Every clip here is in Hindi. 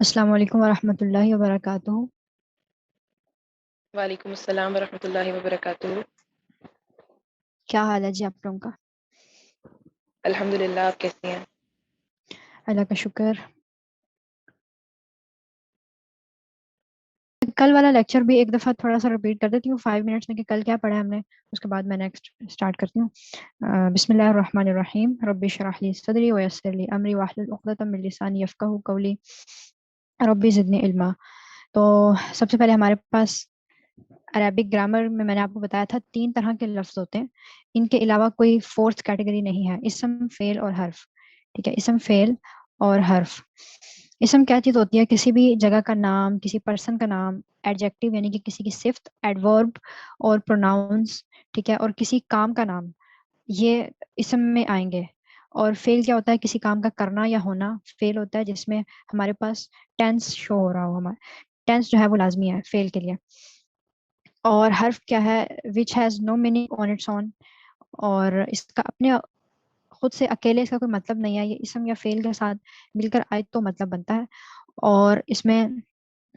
अस्सलाम वालेकुम वरहमतुल्लाहि वबरकातुहू। वालेकुम अस्सलाम वरहमतुल्लाहि वबरकातुहू। क्या हाल है जी आप लोगों का? अल्हम्दुलिल्लाह, आप कैसी हैं? अल्लाह का शुक्र। कल वाला लेक्चर भी एक दफ़ा थोड़ा सा रिपीट कर देती हूँ 5 मिनट्स में कि कल क्या पढ़ा है हमने। उसके बाद मैं नेक्स्ट स्टार्ट करती हूँ। बिस्मिल्लाहिर्रहमानिर्रहीम रब्बि इश्रह ली सदरी व यस्सिर ली अमरी वाहलुल उक़दतम मिन लिसानी यफ़क़हू क़ौली रब्बी ज़िदनी इल्मा। तो सबसे पहले हमारे पास अरबिक ग्रामर में मैंने आपको बताया था 3 तरह के लफ्ज़ होते हैं। इनके अलावा कोई फोर्थ कैटेगरी नहीं है। इसम, फेल और हर्फ। ठीक है, इसम, फेल और हर्फ। इसम क्या चीज़ होती है? किसी भी जगह का नाम, किसी पर्सन का नाम, एडजेक्टिव यानी कि किसी की सिफ्त, एडवर्ब और प्रोनाउंस। ठीक है, और किसी काम का नाम, ये इसम में आएंगे। और फेल क्या होता है? किसी काम का करना या होना फेल होता है जिसमें हमारे पास टेंस शो हो रहा हो। हमारा टेंस जो है वो लाजमी है फेल के लिए। और हर्फ क्या है? Which has no meaning on its own. और इसका अपने खुद से अकेले इसका कोई मतलब नहीं है। ये इसम या फेल के साथ मिलकर आए तो मतलब बनता है। और इसमें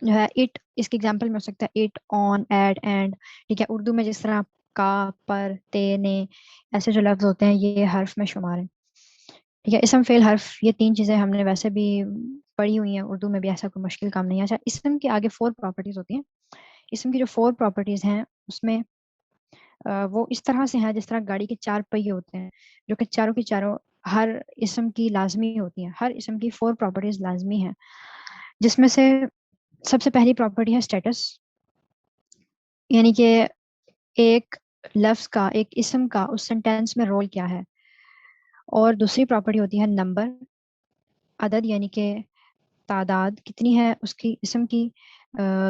जो है इट, इसके एग्जाम्पल में हो सकता है इट, ऑन, एट, एंड। ठीक है, उर्दू में जिस तरह का, पर, ते, ने, ऐसे जो लफ्ज होते हैं ये हर्फ में शुमार है। ठीक है, इसम, फेल, हर्फ, ये 3 चीजें हमने वैसे भी पढ़ी हुई हैं उर्दू में भी, ऐसा कोई मुश्किल काम नहीं है। अच्छा, इसम के आगे 4 प्रॉपर्टीज होती हैं। इसम की जो 4 प्रॉपर्टीज हैं उसमें वो इस तरह से हैं जिस तरह गाड़ी के 4 पहिए होते हैं, जो कि चारों की चारों हर इसम की लाजमी होती हैं। हर इसम की 4 प्रॉपर्टीज लाजमी हैं, जिसमें से सबसे पहली प्रॉपर्टी है स्टेटस। यानी कि एक लफ्ज का, एक इसम का उस सेंटेंस में रोल क्या है। और दूसरी प्रॉपर्टी होती है नंबर, अदद, यानी कि तादाद कितनी है उसकी इसम की,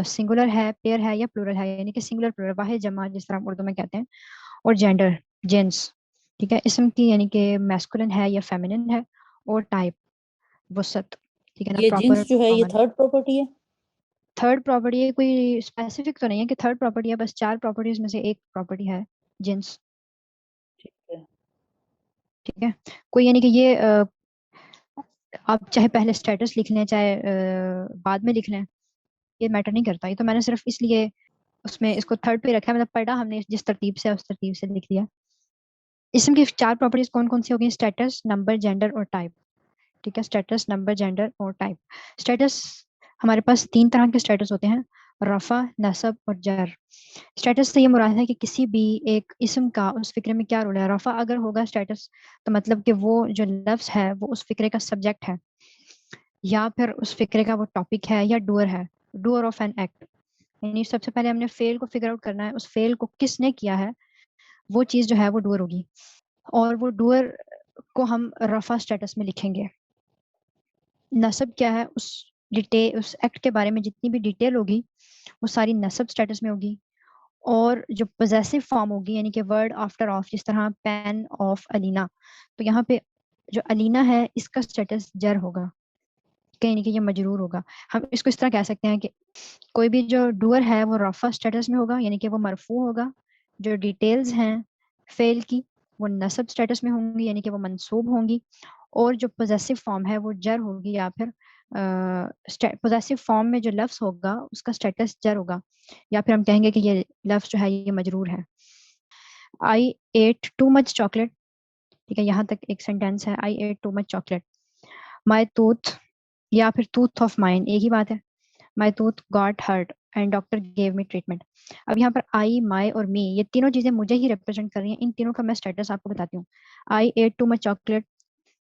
सिंगुलर है, पेयर है या प्लूरल है, यानी कि सिंगुलर, प्लूरल, वाहिद, जमा, जिस तरह हम उर्दू में कहते हैं। और जेंडर, जेंट्स। ठीक है, इसम की यानी कि मैस्कुलिन है या फेमिनिन है। और टाइप, वसत। ठीक है ना, ये प्रॉपर जींस जो है ये कॉमन। थर्ड प्रॉपर्टी है। थर्ड प्रॉपर्टी है, कोई स्पेसिफिक तो नहीं है कि थर्ड प्रॉपर्टी है, बस 4 प्रॉपर्टीज में से एक प्रॉपर्टी है जेंट्स। ठीक है। ठीक है, कोई यानी कि ये आप चाहे पहले स्टेटस लिख लें चाहे बाद में लिख लें, ये मैटर नहीं करता। ये तो मैंने सिर्फ इसलिए उसमें इसको थर्ड पे रखा है, मतलब पढ़ा हमने जिस तरतीब से उस तरतीब से लिख दिया। इसम की 4 प्रॉपर्टीज कौन कौन सी होगी? स्टेटस, नंबर, जेंडर और टाइप। ठीक है, स्टेटस, नंबर, जेंडर और टाइप। स्टेटस, हमारे पास 3 तरह के स्टेटस होते हैं, रफा, नसब और जर। स्टेटस से ये मुराद है कि किसी भी एक इसम का उस फिक्रे में क्या रोल है। रफा अगर होगा स्टेटस, तो मतलब कि वो जो लफ्ज है वो उस फिक्रे का सब्जेक्ट है, या फिर उस फिक्रे का वो टॉपिक है या डूअर है, डूअर ऑफ एन एक्ट। यानी सबसे पहले हमने फेल को फिगर आउट करना है, उस फेल को किसने किया है, वो चीज जो है वो डूअर होगी। और वो डूअर को हम रफा स्टेटस में लिखेंगे। नसब क्या है? उस एक्ट के बारे में जितनी भी डिटेल होगी वो सारी नसब स्टेटस में होगी। और जो पोजेसिव फॉर्म होगी, यानी कि वर्ड आफ्टर ऑफ, जिस तरह पेन ऑफ अलीना, तो यहाँ पे जो अलीना है इसका स्टेटस जर होगा, कहीं नहीं कि ये मजरूर होगा। हम इसको इस तरह कह सकते हैं कि कोई भी जो डूअर है वो रफा स्टेटस में होगा, यानी कि वो मरफू होगा। जो डिटेल्स हैं फेल की वो नसब स्टेटस में होंगी, यानी कि वो मंसूब होंगी। और जो पोजेसिव फॉर्म है वो जर होगी, या फिर पोजेसिव फॉर्म में जो लफ्ज होगा उसका स्टेटस जर होगा, या फिर हम कहेंगे कि ये लफ्ज जो है ये मजरूर है। I ate too much chocolate. ठीक है, यहाँ तक एक सेंटेंस है, I ate too much chocolate. My tooth या फिर टूथ ऑफ माइन, एक ही बात है। My tooth got hurt and doctor gave me treatment. अब यहाँ पर आई, माई और मी, ये तीनों चीजें मुझे ही रिप्रेजेंट कर रही हैं। इन तीनों का मैं स्टेटस आपको बताती हूँ। आई एट टू मच चॉकलेट,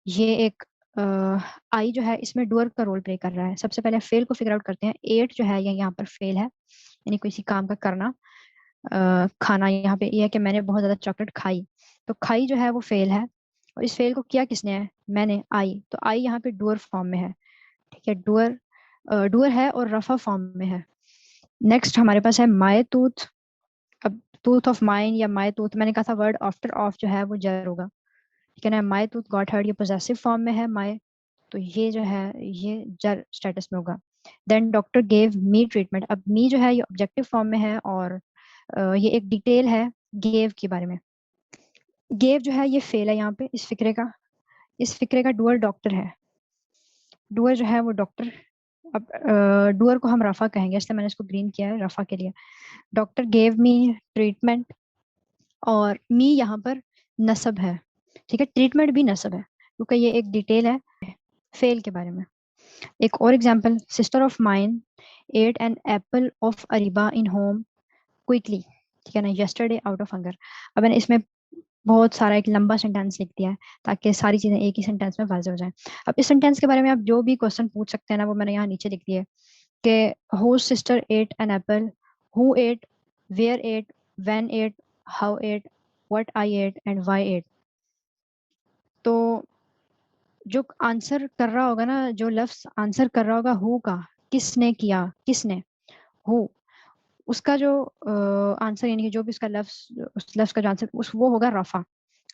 ये एक आई जो है इसमें डूअर का रोल प्ले कर रहा है। सबसे पहले फेल को फिगर आउट करते हैं। एट जो है ये यहाँ पर फेल है, यानी किसी काम का करना, खाना। यहाँ पे ये है कि मैंने बहुत ज्यादा चॉकलेट खाई, तो खाई जो है वो फेल है। और इस फेल को किया किसने है? मैंने, आई। तो आई यहाँ पे डूअर फॉर्म में है। ठीक है, डूअर डूअर है और रफा फॉर्म में है। नेक्स्ट हमारे पास है माई टूथ। अब टूथ ऑफ माइन या माई टूथ, मैंने कहा था वर्ड आफ्टर ऑफ जो है वो जर होगा। ठीक है ना, माई टूथ गॉट हर्ट, ये पोजेसिव फॉर्म में है माई, तो ये जो है ये जर स्टेटस में होगा। Then doctor gave me treatment, अब मी जो है ये ऑब्जेक्टिव फॉर्म में है, और ये एक डिटेल है गेव के बारे में। गेव जो है ये फेल है यहाँ पे इस फिक्रे का। इस फिक्रे का डुअर डॉक्टर है। डुअर जो है वो डॉक्टर अब डूअर को हम रफा कहेंगे, इसलिए मैंने इसको ग्रीन किया है रफा के लिए। डॉक्टर गेव मी ट्रीटमेंट, और मी यहाँ पर नसब है, ठीक है, ट्रीटमेंट भी नसब है क्योंकि ये एक डिटेल है फेल के बारे में। एक और example, sister of mine ate an apple of Areeba in home quickly, ठीक है ना, यस्टरडे आउट ऑफ हंगर। अब मैंने इसमें बहुत सारा एक लंबा सेंटेंस लिख दिया है ताकि सारी चीजें एक ही सेंटेंस में वाज़ेह हो जाए। अब इस सेंटेंस के बारे में आप जो भी क्वेश्चन पूछ सकते हैं ना, वो मैंने यहाँ नीचे लिख दिया है कि who sister ate an apple, who ate, where ate, when ate, how ate, what I ate and why ate. तो जो आंसर कर रहा होगा ना, जो लफ्ज आंसर कर रहा होगा हु का, किसने किया, किसने, हु, उसका जो आंसर यानी कि जो भी उसका लफ्ज, उस लफ्ज का जो आंसर उस वो होगा रफा,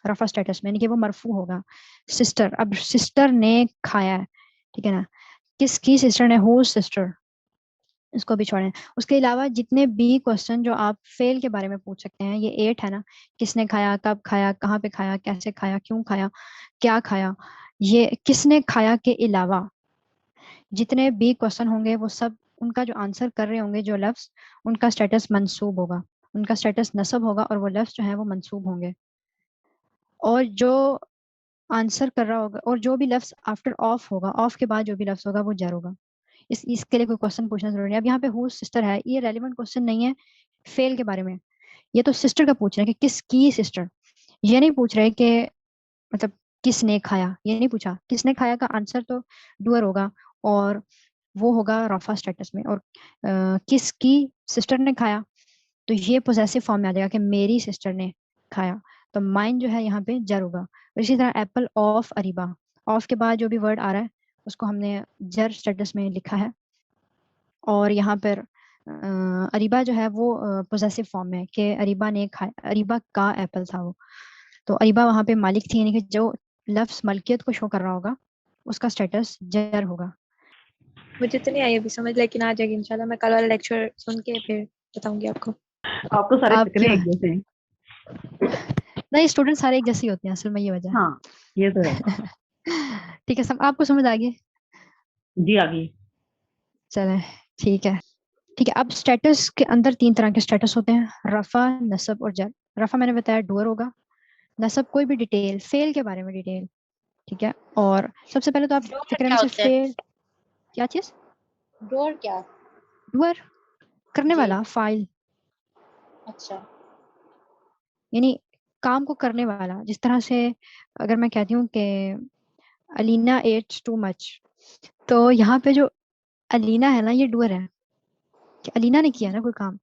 रफा स्टेटस में, यानी कि वो मरफू होगा। सिस्टर, अब सिस्टर ने खाया है, ठीक है ना, किसकी सिस्टर ने, हु सिस्टर, इसको भी छोड़ें। उसके अलावा जितने भी क्वेश्चन जो आप फेल के बारे में पूछ सकते हैं, ये 8 है ना, किसने खाया, कब खाया, कहाँ पे खाया, कैसे खाया, क्यों खाया, क्या खाया, ये किसने खाया के अलावा जितने भी क्वेश्चन होंगे वो सब, उनका जो आंसर कर रहे होंगे जो लफ्ज, उनका स्टेटस मंसूब होगा, उनका स्टेटस नसब होगा, और वो लफ्ज जो है वो मंसूब होंगे। और जो आंसर कर रहा होगा, और जो भी लफ्ज आफ्टर ऑफ होगा, ऑफ के बाद जो भी लफ्ज होगा वो जर होगा। इसके लिए कोई क्वेश्चन पूछना जरूरी है। अब यहाँ पे हु सिस्टर है, ये रेलिवेंट क्वेश्चन नहीं है फेल के बारे में, ये तो सिस्टर का पूछ रहे हैं कि किसकी सिस्टर, ये नहीं पूछ रहे कि मतलब किसने खाया, ये नहीं पूछा। किसने खाया का आंसर तो डूअर होगा, और वो होगा रफा स्टेटस में। और किसकी सिस्टर ने खाया, तो ये पोजेसिव फॉर्म में आ जाएगा कि मेरी सिस्टर ने खाया, तो माइन जो है यहाँ पे जर होगा। और इसी तरह एप्पल ऑफ अरीबा, ऑफ के बाद जो भी वर्ड आ रहा है उसको हमने जर स्टेटस में लिखा है। और यहाँ पर अरीबा जो है वो पोजेसिव फॉर्म में, कि अरीबा ने खाया, अरीबा का एप्पल था वो, तो अरीबा वहाँ पे मालिक थी, यानी कि जो लफ्ज मलकियत को शो कर रहा होगा उसका स्टेटस जर होगा। मुझे तो नहीं आई अभी समझ, लेकिन आ जाएगी इंशाल्लाह। मैं कल वाला लेक्चर सुन के फिर बताऊंगी आपको। आप तो सारे आप फिक्रे क्या, एक जैसे हैं। नहीं स्टूडेंट सारे एक जैसे ही होते हैं असल में, ये वजह हाँ ये तो है। है। ठीक है, सब आपको समझ आ गई? जी आगे। चलें, ठीक है। ठीक है, अब स्टेटस के अंदर 3 तरह के स्टेटस होते हैं, रफा, नसब और जर। रफा मैंने बताया डूअर होगा, नसब कोई भी डिटेल, फेल के बारे में डिटेल, ठीक है। और सबसे पहले तो आप डोर फिक्र में क्या से होता है? फेल, क्या चीज, डोर क्या? डूअर करने जी। वाला, फाइल, अच्छा। यानी काम को करने वाला। जिस तरह से अगर मैं कहती हूँ कि अलीना एट्स टू मच, तो यहाँ पे जो अलीना है ना, ये डूअर है कि अलीना ने किया ना कोई काम,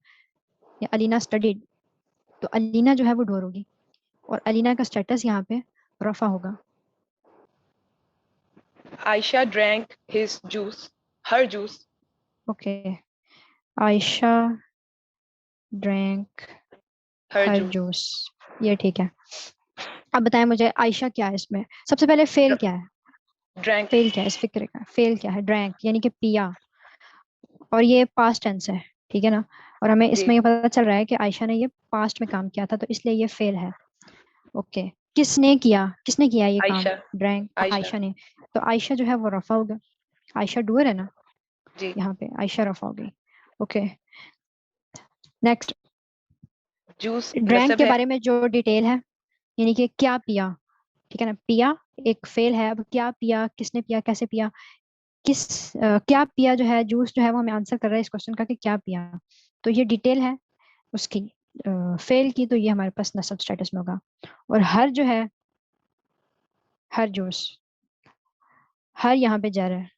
या अलीना स्टडीड, तो अलीना जो है वो डूअर होगी, और अलीना का स्टेटस यहाँ पे रफा होगा। Aisha drank his juice, her juice. Okay, Ayesha drank Her हर juice. जूस, ये ठीक है। अब बताएं मुझे आयशा क्या है इसमें, सबसे पहले फेल क्या है, Drank. फेल क्या है इस फिक्र का, फेल क्या है, ड्रैंक यानी कि पिया, और ये पास्ट टेंस है, ठीक है ना। और हमें जी. इसमें ये पता चल रहा है कि आयशा ने ये पास्ट में काम किया था, तो इसलिए ये फेल है। ओके, किसने किया, किसने किया ये काम, Aisha. Drank, Aisha. आयशा ने, तो आयशा जो है वो रफा होगा, आयशा डूअर है ना, जी. यहाँ पे आयशा रफा होगी। ओके, नेक्स्ट, Juice ड्रैंक नसब के है. बारे में जो डिटेल है, यानी कि क्या पिया, ठीक है ना, पिया एक फेल है। अब क्या पिया, किसने पिया, कैसे पिया, क्या पिया जो है, जूस जो है वो हमें आंसर कर रहा है इस क्वेश्चन का कि क्या पिया, तो ये डिटेल है उसकी फेल की, तो ये हमारे पास नसब स्टेटस में होगा। और हर जो है, हर जूस, हर यहाँ पे जा रहा है।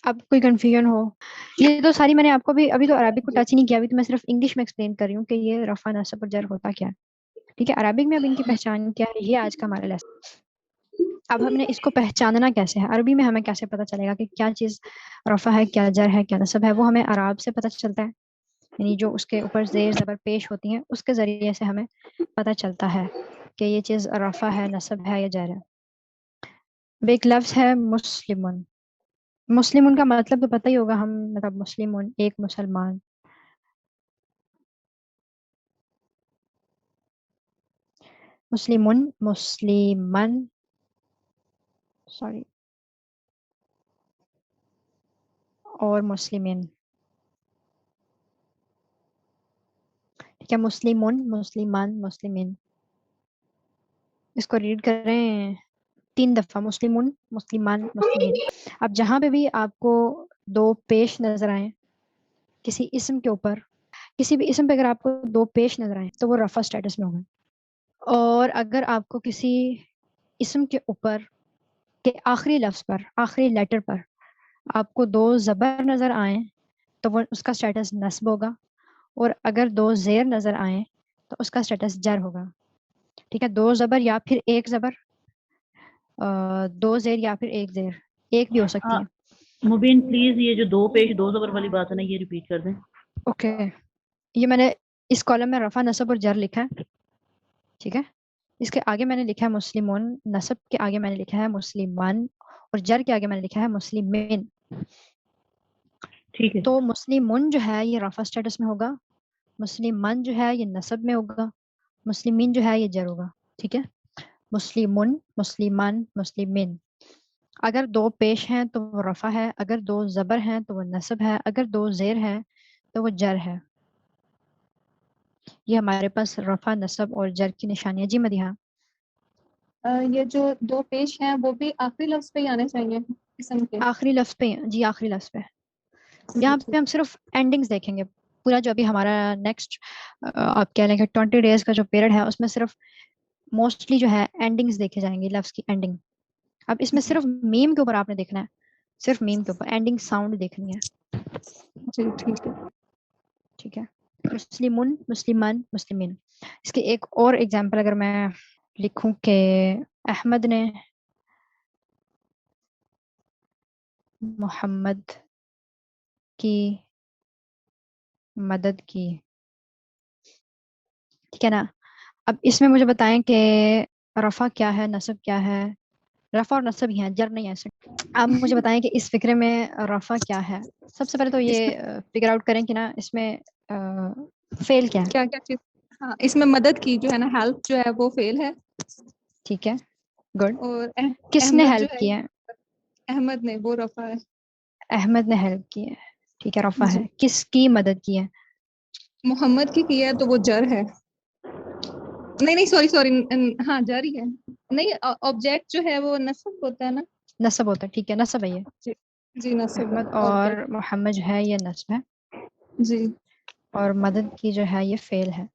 अब कोई कंफ्यूजन हो, ये तो सारी मैंने आपको भी अभी तो अरबिक को टच ही नहीं किया, अभी तो मैं सिर्फ इंग्लिश में एक्सप्लेन कर रही हूँ कि ये रफा, नसब और जर होता क्या है। ठीक है, अरबिक में अब इनकी पहचान क्या है, ये आज का हमारा लेसन। अब हमने इसको पहचानना कैसे है, अरबी में हमें कैसे पता चलेगा कि क्या चीज रफा है, क्या जर है, क्या नसब है, वो हमें अराब से पता चलता है, यानी जो उसके ऊपर जेर जबर पेश होती हैं उसके जरिए से हमें पता चलता है कि ये चीज रफा है, नसब है या जर है। अब एक लफ्ज है मुस्लिमुन, मुस्लिमुन का मतलब तो पता ही होगा, हम मतलब मुस्लिमुन एक मुसलमान, मुस्लिमुन मुस्लिमन, सॉरी, और मुस्लिमीन। ठीक है, मुस्लिमुन, मुस्लिमान, मुस्लिमीन। इसको रीड करें 3 दफा, मुस्लिमुन, मुस्लिमान, मुस्लिमीन। अब जहाँ पे भी आपको 2 पेश नजर आए किसी इस्म के ऊपर, किसी भी इस्म पे अगर आपको 2 पेश नजर आए तो वो रफा स्टेटस में होगा। और अगर आपको किसी इस्म के ऊपर के आखिरी लफ्ज पर, आखिरी लेटर पर आपको 2 ज़बर नजर आए तो वो उसका स्टेटस नस्ब होगा। और अगर 2 ज़ेर नजर आए तो उसका स्टेटस जर होगा। ठीक है, 2 ज़बर या फिर 1 ज़बर, 2 ज़ेर या फिर 1 ज़ेर, एक भी हो सकती है। मुबीन प्लीज ये जो 2 पेश 2 ज़बर वाली बात है ना, ये रिपीट कर दें। ओके, ये मैंने इस कॉलम में रफा, नसब और जर लिखा है। ठीक है, इसके आगे मैंने लिखा है मुस्लिमोन, नसब के आगे मैंने लिखा है मुस्लिमान, और जर के आगे मैंने लिखा है मुस्लिमीन। ठीक है। तो मुस्लिमुन जो है ये रफा स्टेटस में होगा, मुस्लिमान जो है ये नसब में होगा, मुस्लिमीन जो है ये जर होगा। ठीक है, मुस्लिमुन, मुस्लिमान, मुस्लिमीन। अगर 2 पेश हैं तो वो रफा है, अगर 2 ज़बर हैं तो वो नसब है, अगर 2 ज़ेर हैं तो वो जर है। ये हमारे पास रफा, नसब और जर की निशानियाँ। जी मदीहा। ये जो 2 पेश हैं वो भी आखिरी लफ्ज पे ही आने चाहिए इस्म के। आखिरी लफ्ज पे जी, आखिरी लफ्ज पे। जी, यहाँ ठीक। पे हम सिर्फ एंडिंग्स देखेंगे। पूरा जो अभी हमारा नेक्स्ट आप कह लेंगे 20 डेज का जो पीरियड है उसमें सिर्फ मोस्टली जो है एंडिंग्स देखे जाएंगे, लफ्ज की एंडिंग। अब इसमें जी सिर्फ मीम के ऊपर आपने देखना है, सिर्फ मीम के ऊपर एंडिंग साउंड देखनी है। जी, ठीक है। ठीक है, मुस्लिमुन, मुस्लिमान, मुस्लिमीन। इसके एक और एग्जांपल अगर मैं लिखूं कि अहमद ने मोहम्मद की मदद की। ठीक है ना, अब इसमें मुझे बताएं कि रफा क्या है, नसब क्या है। रफा और नसब ही है, जर नहीं है ऐसे। आप मुझे बताएं कि इस फिक्रे में रफा क्या है। सबसे पहले तो ये इसमें फिगर आउट करें कि ना इसमें फेल क्या है। क्या क्या चीज? हाँ, इसमें मदद की जो है ना, हेल्प जो है वो फेल है। ठीक है, गुड। और किसने अहमद जो हेल्प है, किया है? अहमद ने, वो रफा है। अहमद ने हेल्प की है। ठीक है, रफा जी, है। किसकी मदद की है? मोहम्मद की है तो वो जर है। नहीं नहीं, सॉरी सॉरी, हाँ जर ही है। नहीं, ऑब्जेक्ट जो है वो नस्ब होता है ना। नसब होता है। ठीक है, नसब है ये। जी, जी नस्ब है अहमद और ऑब्जेक्ट। मोहम्मद जो है ये नस्ब है, जी और मदद की जो है ये फेल है।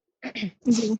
जी।